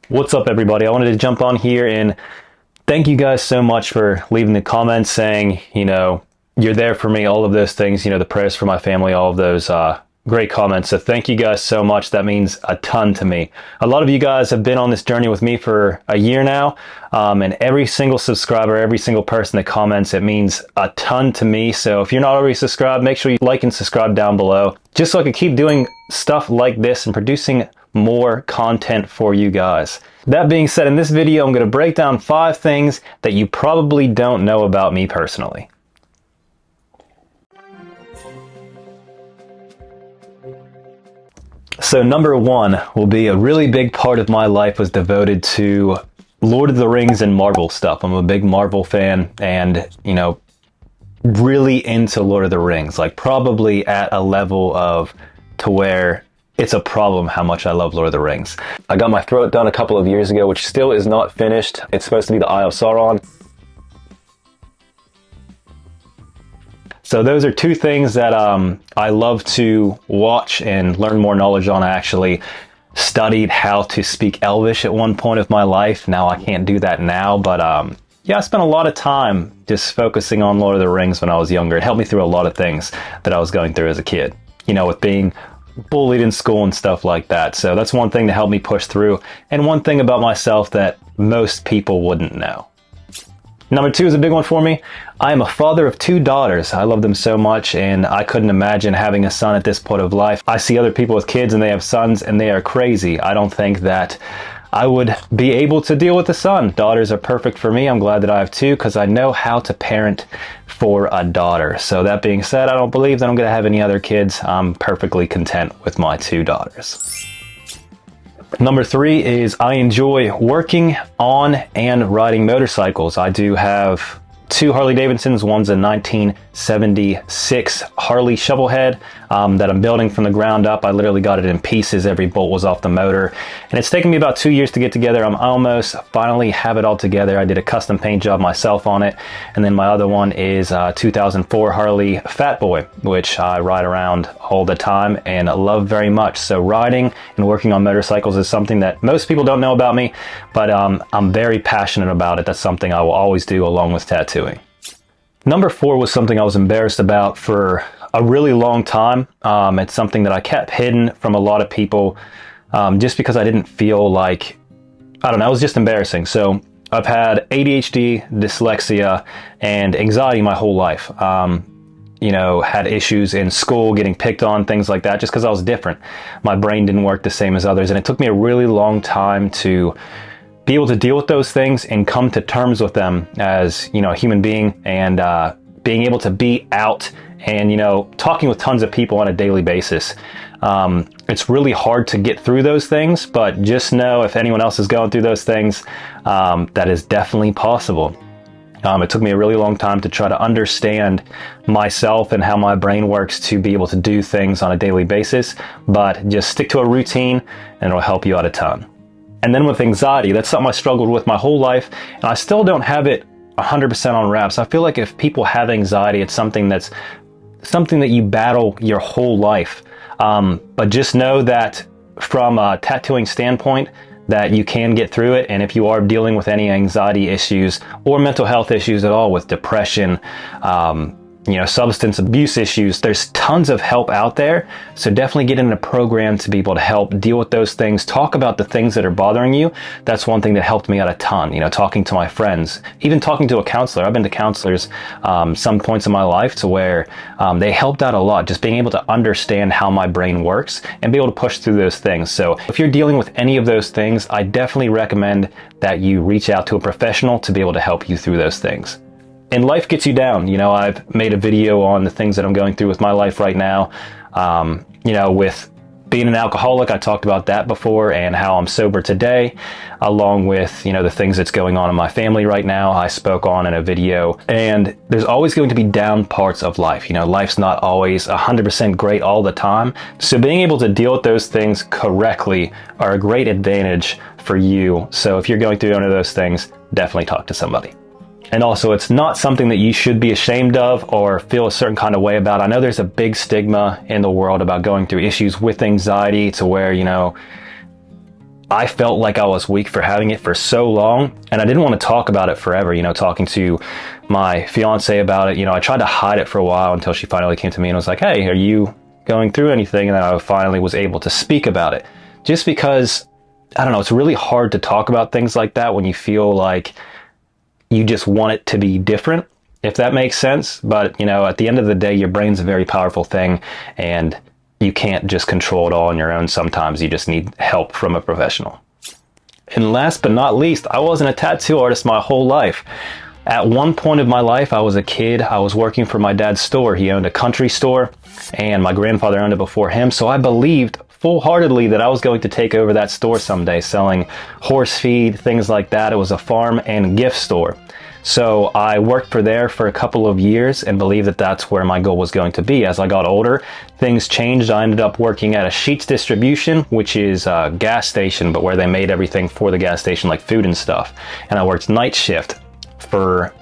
What's up, everybody? I wanted to jump on here and thank you guys so much for leaving the comments saying, you're there for me, all of those things, the prayers for my family, all of those great comments. So thank you guys so much. That means a ton to me. A lot of you guys have been on this journey with me for a year now, and every single subscriber, every single person that comments, it means a ton to me. So if you're not already subscribed, make sure you like and subscribe down below, just so I can keep doing stuff like this and producing more content for you guys. That being said, in this video, I'm going to break down 5 things that you probably don't know about me personally. So number 1 will be a really big part of my life was devoted to Lord of the Rings and Marvel stuff. I'm a big Marvel fan and, really into Lord of the Rings, like probably at a level of to where it's a problem how much I love Lord of the Rings. I got my throat done a couple of years ago, which still is not finished. It's supposed to be the Eye of Sauron. So those are 2 things that I love to watch and learn more knowledge on. I actually studied how to speak Elvish at one point of my life. Now I can't do that now, but yeah, I spent a lot of time just focusing on Lord of the Rings when I was younger. It helped me through a lot of things that I was going through as a kid, with being bullied in school and stuff like that. So that's one thing to help me push through, and one thing about myself that most people wouldn't know. Number 2 is a big one for me. I am a father of 2 daughters. I love them so much, and I couldn't imagine having a son at this point of life. I see other people with kids and they have sons and they are crazy. I don't think that I would be able to deal with a son. Daughters are perfect for me. I'm glad that I have 2 because I know how to parent for a daughter. So that being said, I don't believe that I'm going to have any other kids. I'm perfectly content with my 2 daughters. Number 3 is I enjoy working on and riding motorcycles. I do have 2 Harley Davidsons. One's a 1976 Harley Shovelhead that I'm building from the ground up. I literally got it in pieces. Every bolt was off the motor. And it's taken me about 2 years to get together. I'm almost finally have it all together. I did a custom paint job myself on it. And then my other one is a 2004 Harley Fat Boy, which I ride around all the time and love very much. So riding and working on motorcycles is something that most people don't know about me, but I'm very passionate about it. That's something I will always do along with tattooing. Number 4 was something I was embarrassed about for a really long time. It's something that I kept hidden from a lot of people just because I didn't feel like, I don't know, it was just embarrassing. So I've had ADHD, dyslexia, and anxiety my whole life. Had issues in school, getting picked on, things like that, just because I was different. My brain didn't work the same as others, and it took me a really long time to be able to deal with those things and come to terms with them as, a human being, and being able to be out and, talking with tons of people on a daily basis. It's really hard to get through those things, but just know if anyone else is going through those things, that is definitely possible. It took me a really long time to try to understand myself and how my brain works to be able to do things on a daily basis, but just stick to a routine and it'll help you out a ton. And then with anxiety, that's something I struggled with my whole life, and I still don't have it 100% on wraps. I feel like if people have anxiety, it's something that you battle your whole life. But just know that from a tattooing standpoint, that you can get through it. And if you are dealing with any anxiety issues or mental health issues at all, with depression, substance abuse issues, there's tons of help out there. So definitely get in a program to be able to help deal with those things. Talk about the things that are bothering you. That's one thing that helped me out a ton, talking to my friends, even talking to a counselor. I've been to counselors some points in my life to where they helped out a lot, just being able to understand how my brain works and be able to push through those things. So if you're dealing with any of those things, I definitely recommend that you reach out to a professional to be able to help you through those things. And life gets you down. I've made a video on the things that I'm going through with my life right now. With being an alcoholic, I talked about that before, and how I'm sober today, along with, the things that's going on in my family right now, I spoke on in a video. And there's always going to be down parts of life. Life's not always 100% great all the time. So being able to deal with those things correctly are a great advantage for you. So if you're going through one of those things, definitely talk to somebody. And also, it's not something that you should be ashamed of or feel a certain kind of way about. I know there's a big stigma in the world about going through issues with anxiety to where, I felt like I was weak for having it for so long, and I didn't want to talk about it forever. You know, talking to my fiance about it, you know, I tried to hide it for a while until she finally came to me and was like, hey, are you going through anything? And then I finally was able to speak about it. Just because, I don't know, it's really hard to talk about things like that when you feel like you just want it to be different, if that makes sense. But, you know, at the end of the day, your brain's a very powerful thing, and you can't just control it all on your own. Sometimes you just need help from a professional. And last but not least, I wasn't a tattoo artist my whole life. At one point of my life, I was a kid. I was working for my dad's store. He owned a country store, and my grandfather owned it before him. So I believed full-heartedly that I was going to take over that store someday, selling horse feed, things like that. It was a farm and gift store. So I worked there for a couple of years and believed that that's where my goal was going to be. As I got older, things changed. I ended up working at a Sheetz distribution, which is a gas station, but where they made everything for the gas station, like food and stuff. And I worked night shift for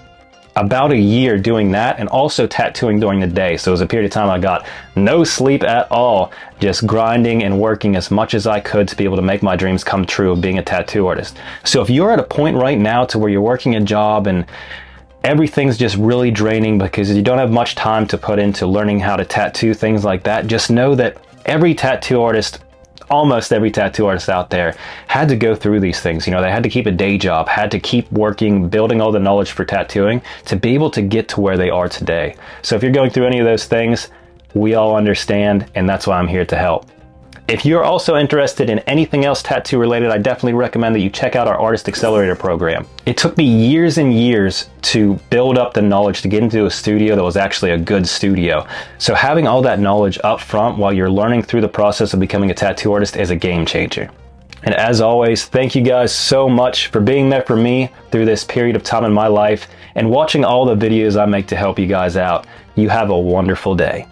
about a year doing that, and also tattooing during the day. So it was a period of time I got no sleep at all, just grinding and working as much as I could to be able to make my dreams come true of being a tattoo artist. So if you're at a point right now to where you're working a job and everything's just really draining because you don't have much time to put into learning how to tattoo, things like that, just know that every tattoo artist, almost every tattoo artist out there, had to go through these things. You know, they had to keep a day job, had to keep working, building all the knowledge for tattooing to be able to get to where they are today. So if you're going through any of those things, we all understand, and that's why I'm here to help. If you're also interested in anything else tattoo related, I definitely recommend that you check out our Artist Accelerator program. It took me years and years to build up the knowledge to get into a studio that was actually a good studio. So having all that knowledge up front while you're learning through the process of becoming a tattoo artist is a game changer. And as always, thank you guys so much for being there for me through this period of time in my life and watching all the videos I make to help you guys out. You have a wonderful day.